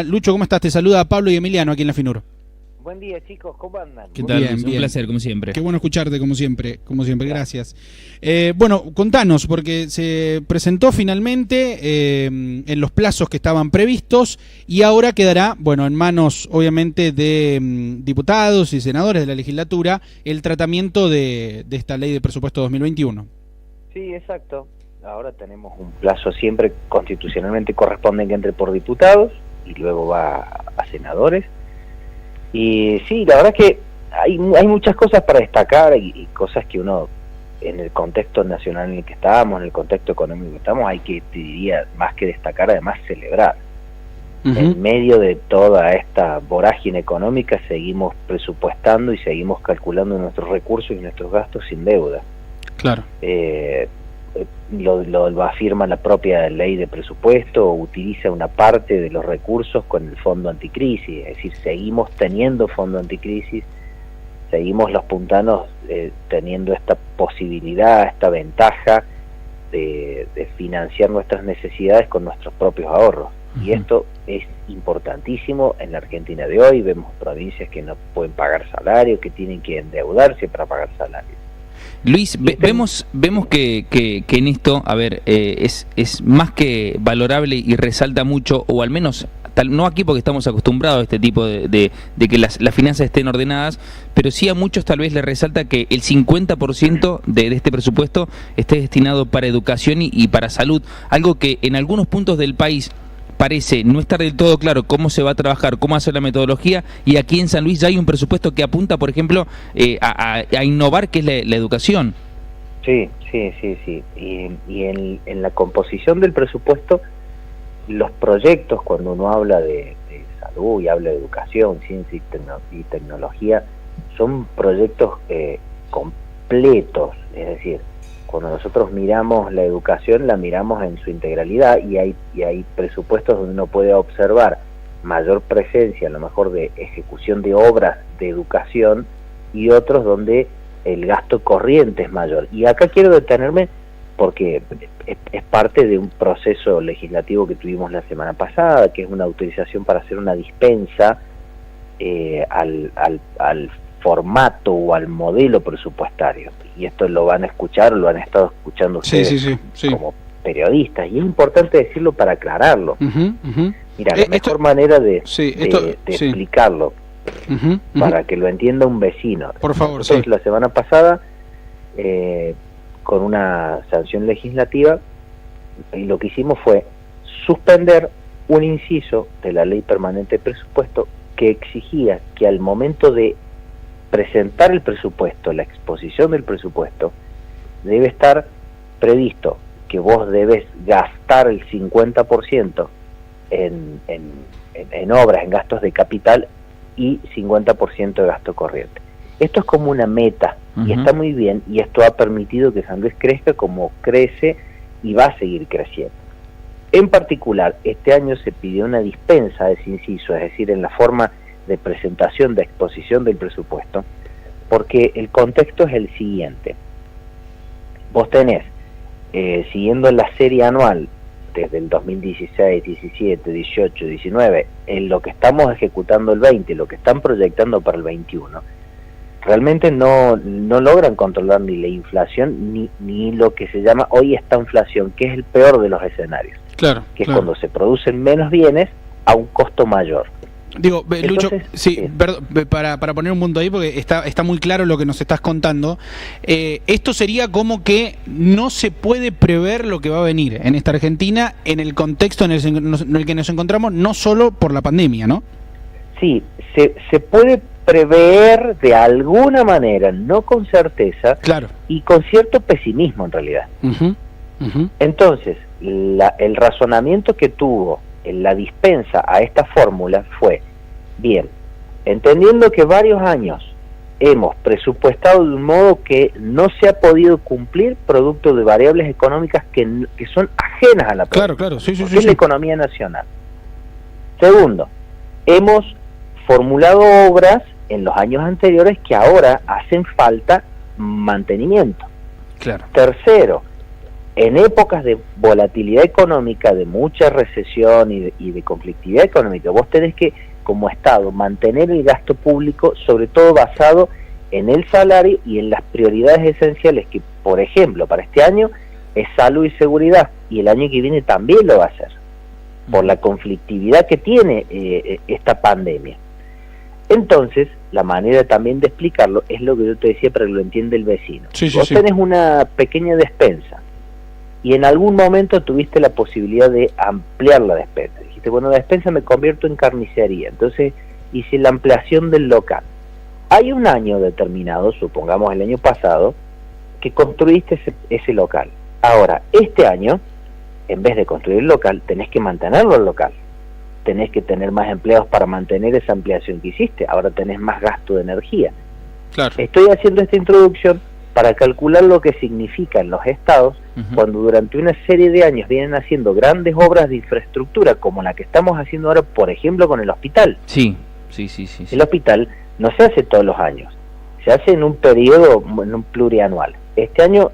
día, Lucho, ¿cómo estás? Te saluda Pablo y Emiliano aquí en la FINUR. Buen día, chicos, ¿cómo andan? ¿Qué tal? Bien, Un bien. placer, como siempre. Qué bueno escucharte, como siempre, gracias. Bueno, contanos, porque se presentó finalmente en los plazos que estaban previstos y ahora quedará, bueno, en manos, obviamente, de diputados y senadores de la legislatura el tratamiento de esta ley de presupuesto 2021. Sí, exacto. Ahora tenemos un plazo, siempre constitucionalmente corresponde que entre por diputados y luego va a senadores. Y sí, la verdad que hay muchas cosas para destacar y cosas que uno, en el contexto nacional en el que estamos, en el contexto económico que estamos, hay que, te diría, más que destacar, además celebrar. En medio de toda esta vorágine económica seguimos presupuestando y seguimos calculando nuestros recursos y nuestros gastos sin deuda. Claro. Lo afirma la propia ley de presupuesto, utiliza una parte de los recursos con el fondo anticrisis, es decir, seguimos teniendo fondo anticrisis, seguimos los puntanos teniendo esta posibilidad, esta ventaja de financiar nuestras necesidades con nuestros propios ahorros. Y esto es importantísimo en la Argentina de hoy. Vemos provincias que no pueden pagar salario, que tienen que endeudarse para pagar salarios. Luis, vemos que en esto, a ver, es más que valorable y resalta mucho, o al menos, no aquí porque estamos acostumbrados a este tipo de que las finanzas estén ordenadas, pero sí a muchos tal vez les resalta que el 50% de este presupuesto esté destinado para educación y para salud, algo que en algunos puntos del país parece no estar del todo claro cómo se va a trabajar, cómo hacer la metodología, y aquí en San Luis ya hay un presupuesto que apunta, por ejemplo, a innovar, que es la educación. Sí. Y en la composición del presupuesto, los proyectos, cuando uno habla de salud y habla de educación, ciencia y tecnología, son proyectos completos, es decir, cuando nosotros miramos la educación, la miramos en su integralidad y hay presupuestos donde uno puede observar mayor presencia, a lo mejor de ejecución de obras de educación, y otros donde el gasto corriente es mayor. Y acá quiero detenerme porque es parte de un proceso legislativo que tuvimos la semana pasada, que es una autorización para hacer una dispensa al formato o al modelo presupuestario, y esto lo van a escuchar, lo han estado escuchando ustedes sí. como periodistas, y es importante decirlo para aclararlo. Mira, la mejor manera de explicarlo, para que lo entienda un vecino. Por favor. Nosotros la semana pasada, con una sanción legislativa, y lo que hicimos fue suspender un inciso de la ley permanente de presupuesto que exigía que al momento de presentar el presupuesto, la exposición del presupuesto, debe estar previsto que vos debes gastar el 50% en obras, en gastos de capital, y 50% de gasto corriente. Esto es como una meta, y está muy bien, y esto ha permitido que San Luis crezca como crece y va a seguir creciendo. En particular, este año se pidió una dispensa de ese inciso, es decir, en la forma de presentación, de exposición del presupuesto, porque el contexto es el siguiente. Vos tenés, siguiendo la serie anual, desde el 2016, 17, 18, 19, en lo que estamos ejecutando el 20, lo que están proyectando para el 21, realmente no logran controlar ni la inflación, ni lo que se llama hoy esta inflación, que es el peor de los escenarios. Claro. Que es cuando se producen menos bienes a un costo mayor. Digo, Lucho, Entonces, perdón, para poner un punto ahí, porque está muy claro lo que nos estás contando. Esto sería como que no se puede prever lo que va a venir en esta Argentina en el contexto en el que nos encontramos, no solo por la pandemia, ¿no? Sí, se puede prever de alguna manera, no con certeza, claro, y con cierto pesimismo en realidad. Entonces, el razonamiento que tuvo en la dispensa a esta fórmula fue: bien, entendiendo que varios años hemos presupuestado de un modo que no se ha podido cumplir, producto de variables económicas que son ajenas a la claro, sí, es la economía nacional. Segundo, hemos formulado obras en los años anteriores que ahora hacen falta mantenimiento. Claro. Tercero, en épocas de volatilidad económica, de mucha recesión y de conflictividad económica, vos tenés que, como Estado, mantener el gasto público, sobre todo basado en el salario y en las prioridades esenciales que, por ejemplo, para este año es salud y seguridad, y el año que viene también lo va a hacer, por la conflictividad que tiene esta pandemia. Entonces, la manera también de explicarlo es lo que yo te decía para que lo entienda el vecino. Vos tenés una pequeña despensa y en algún momento tuviste la posibilidad de ampliar la despensa. Dijiste, bueno, la despensa me convierto en carnicería, entonces hice la ampliación del local. Hay un año determinado, supongamos el año pasado, que construiste ese local. Ahora, este año, en vez de construir el local, tenés que mantenerlo el local. Tenés que tener más empleados para mantener esa ampliación que hiciste. Ahora tenés más gasto de energía. Claro. Estoy haciendo esta introducción para calcular lo que significa en los estados cuando durante una serie de años vienen haciendo grandes obras de infraestructura, como la que estamos haciendo ahora, por ejemplo, con el hospital. Sí. El hospital no se hace todos los años, se hace en un periodo, en un plurianual. Este año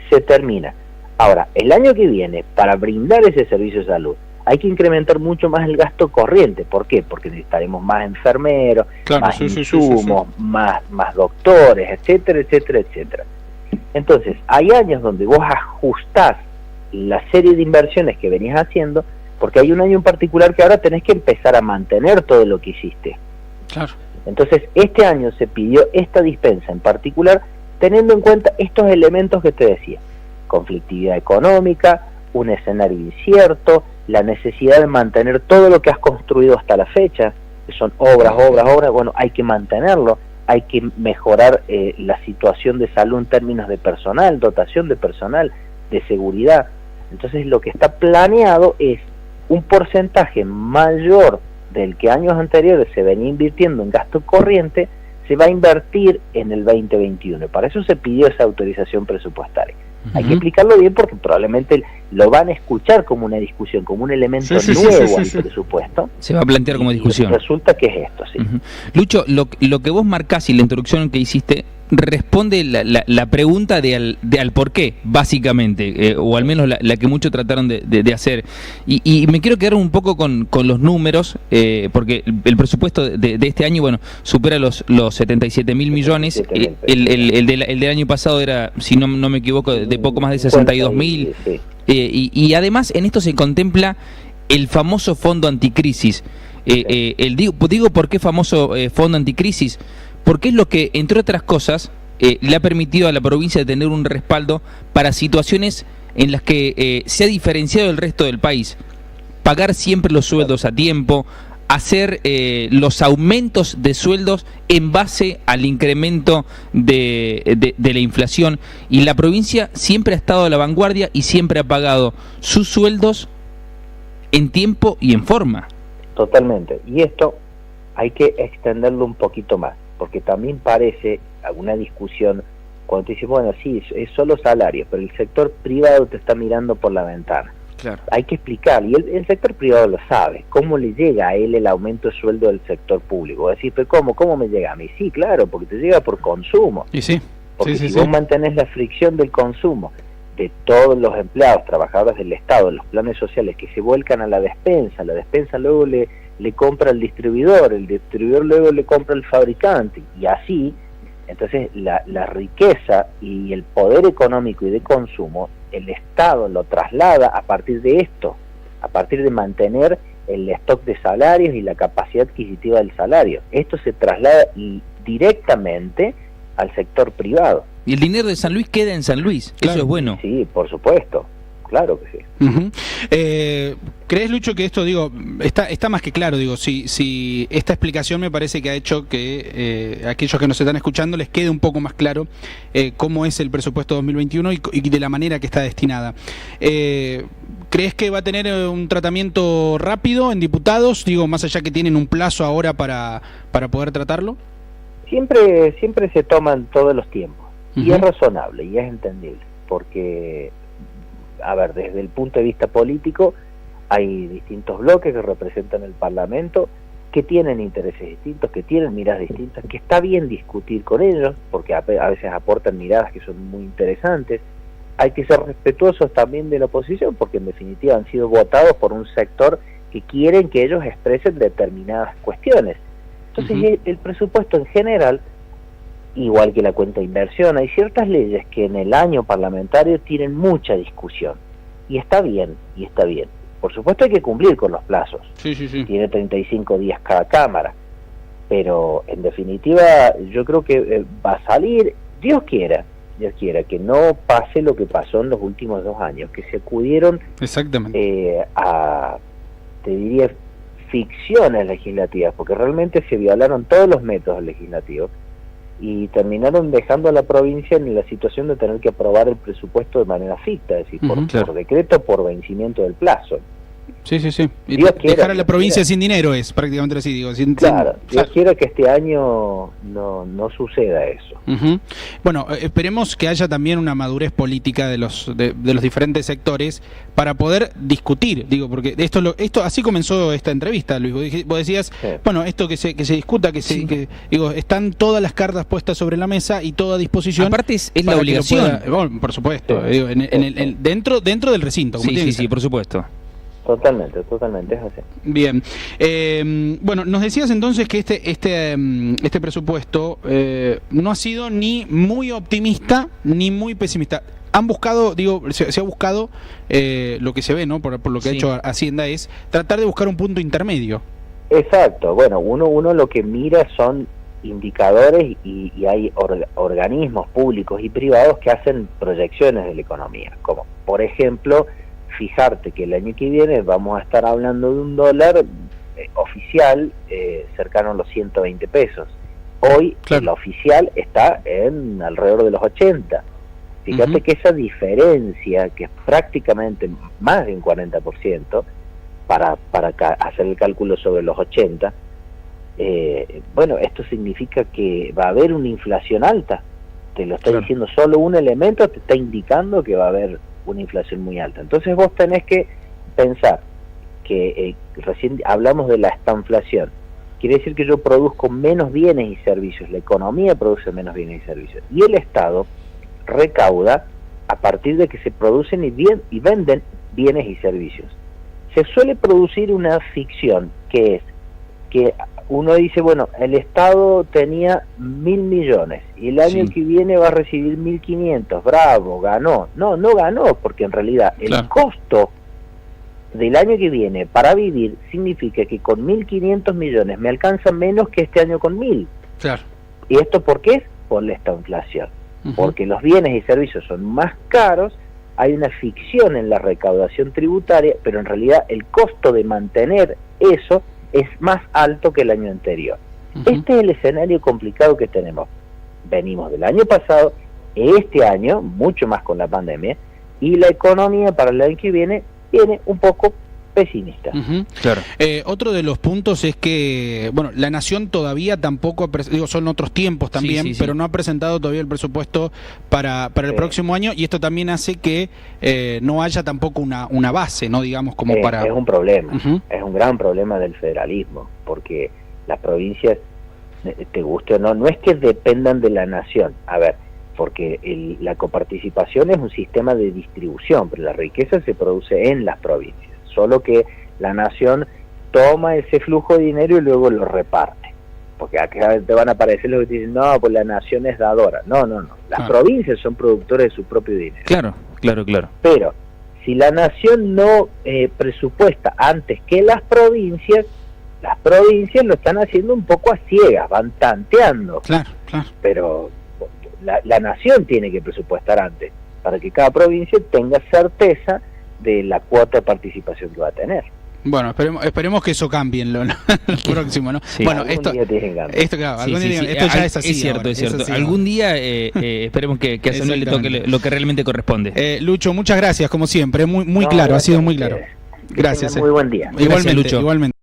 se termina. Ahora, el año que viene, para brindar ese servicio de salud, hay que incrementar mucho más el gasto corriente. ¿Por qué? Porque necesitaremos más enfermeros, más insumos, más doctores, etcétera, etcétera, etcétera. Entonces, hay años donde vos ajustás la serie de inversiones que venías haciendo, porque hay un año en particular que ahora tenés que empezar a mantener todo lo que hiciste. Claro. Entonces, este año se pidió esta dispensa en particular, teniendo en cuenta estos elementos que te decía: conflictividad económica, un escenario incierto, la necesidad de mantener todo lo que has construido hasta la fecha, que son obras, bueno, hay que mantenerlo, hay que mejorar la situación de salud en términos de personal, dotación de personal, de seguridad. Entonces lo que está planeado es un porcentaje mayor del que años anteriores se venía invirtiendo en gasto corriente, se va a invertir en el 2021. Para eso se pidió esa autorización presupuestaria. Hay que explicarlo bien porque probablemente lo van a escuchar como una discusión, como un elemento nuevo al presupuesto. Se va a plantear como discusión. Resulta que es esto, sí. Lucho, lo que vos marcás y la introducción que hiciste responde la pregunta de al por qué, básicamente, o al menos la que muchos trataron de hacer. Y me quiero quedar un poco con los números, porque el presupuesto de este año, bueno, supera los 77.000 millones. El del año pasado era, si no me equivoco, de poco más de 62.000. Sí. Y además en esto se contempla el famoso fondo anticrisis. Digo, ¿por qué famoso fondo anticrisis? Porque es lo que, entre otras cosas, le ha permitido a la provincia de tener un respaldo para situaciones en las que se ha diferenciado del resto del país. Pagar siempre los sueldos a tiempo, hacer los aumentos de sueldos en base al incremento de la inflación. Y la provincia siempre ha estado a la vanguardia y siempre ha pagado sus sueldos en tiempo y en forma. Totalmente. Y esto hay que extenderlo un poquito más, porque también parece alguna discusión cuando te dicen, bueno, sí, es solo salario, pero el sector privado te está mirando por la ventana. Claro. Hay que explicar, y el sector privado lo sabe, cómo le llega a él el aumento de sueldo del sector público. Decir, pero ¿cómo me llega a mí? Sí, claro, porque te llega por consumo. Y sí. Porque si vos mantenés la fricción del consumo de todos los empleados, trabajadores del Estado, los planes sociales que se vuelcan a la despensa luego le compra el distribuidor luego le compra el fabricante, y así, entonces la riqueza y el poder económico y de consumo, el Estado lo traslada a partir de esto, a partir de mantener el stock de salarios y la capacidad adquisitiva del salario. Esto se traslada directamente al sector privado. Y el dinero de San Luis queda en San Luis, claro. Eso es bueno. Sí, por supuesto. Claro que sí. ¿Crees, Lucho, que esto, está más que claro? Si esta explicación me parece que ha hecho que aquellos que nos están escuchando les quede un poco más claro cómo es el presupuesto 2021 y de la manera que está destinada. ¿Crees que va a tener un tratamiento rápido en diputados? Más allá que tienen un plazo ahora para poder tratarlo. Siempre se toman todos los tiempos. Y es razonable y es entendible, porque a ver, desde el punto de vista político hay distintos bloques que representan el Parlamento, que tienen intereses distintos, que tienen miradas distintas, que está bien discutir con ellos, porque a veces aportan miradas que son muy interesantes, hay que ser respetuosos también de la oposición, porque en definitiva han sido votados por un sector que quieren que ellos expresen determinadas cuestiones. Entonces el presupuesto en general, igual que la cuenta de inversión, hay ciertas leyes que en el año parlamentario tienen mucha discusión, y está bien, Por supuesto hay que cumplir con los plazos, tiene 35 días cada cámara, pero en definitiva yo creo que va a salir, Dios quiera que no pase lo que pasó en los últimos 2 años, que se acudieron a, te diría, ficciones legislativas, porque realmente se violaron todos los métodos legislativos y terminaron dejando a la provincia en la situación de tener que aprobar el presupuesto de manera ficta, es decir, por decreto, por vencimiento del plazo. Y dejar a la provincia sin dinero es prácticamente así, digo. Dios quiera que este año no suceda eso. Bueno, esperemos que haya también una madurez política de los diferentes sectores para poder discutir, digo, porque esto así comenzó esta entrevista, Luis. Vos decías, bueno, esto que se discuta, digo, están todas las cartas puestas sobre la mesa y toda disposición. Aparte es la obligación. Bueno, por supuesto, digo, dentro del recinto. Como sí, por supuesto. Totalmente, es así. Bien. Bueno, nos decías entonces que este presupuesto no ha sido ni muy optimista ni muy pesimista. Han buscado, digo, se ha buscado lo que se ve, ¿no? Por lo que ha hecho Hacienda es tratar de buscar un punto intermedio. Exacto. Bueno, uno lo que mira son indicadores y hay organismos públicos y privados que hacen proyecciones de la economía, como por ejemplo, fijarte que el año que viene vamos a estar hablando de un dólar oficial cercano a los 120 pesos. Hoy la oficial está en alrededor de los 80. Fíjate que esa diferencia, que es prácticamente más de un 40%, para hacer el cálculo sobre los 80, bueno, esto significa que va a haber una inflación alta. Te lo está diciendo solo un elemento, te está indicando que va a haber una inflación muy alta. Entonces vos tenés que pensar que recién hablamos de la estanflación. Quiere decir que yo produzco menos bienes y servicios, la economía produce menos bienes y servicios, y el Estado recauda a partir de que se producen y venden bienes y servicios. Se suele producir una ficción, que es que uno dice, bueno, el Estado tenía 1.000 millones y el año que viene va a recibir 1.500, bravo, ganó. No ganó, porque en realidad el costo del año que viene para vivir significa que con 1.500 millones me alcanza menos que este año con 1.000. ¿Y esto por qué? Por la estanflación. Porque los bienes y servicios son más caros, hay una ficción en la recaudación tributaria, pero en realidad el costo de mantener eso es más alto que el año anterior. Este es el escenario complicado que tenemos. Venimos del año pasado, este año, mucho más con la pandemia, y la economía para el año que viene un poco pesimista. Otro de los puntos es que, bueno, la Nación todavía tampoco, son otros tiempos también, pero no ha presentado todavía el presupuesto para el próximo año, y esto también hace que no haya tampoco una base, ¿no? Digamos, como para... Es un problema, es un gran problema del federalismo, porque las provincias, te guste o no, no es que dependan de la Nación, a ver, porque la coparticipación es un sistema de distribución, pero la riqueza se produce en las provincias. Solo que la Nación toma ese flujo de dinero y luego lo reparte. Porque acá te van a aparecer los que dicen, no, pues la Nación es dadora. No. Las provincias son productores de su propio dinero. Claro. Pero si la Nación no presupuesta antes que las provincias lo están haciendo un poco a ciegas, van tanteando. Pero la Nación tiene que presupuestar antes, para que cada provincia tenga certeza de la cuota de participación que va a tener. Bueno, esperemos que eso cambie en lo próximo, ¿no? Bueno, esto ya es así. Es cierto. Así algún día esperemos que a Samuel le toque lo que realmente corresponde. Lucho, muchas gracias, como siempre, muy claro, ha sido muy claro. Gracias. Muy buen día. Igualmente, Lucho. Igualmente.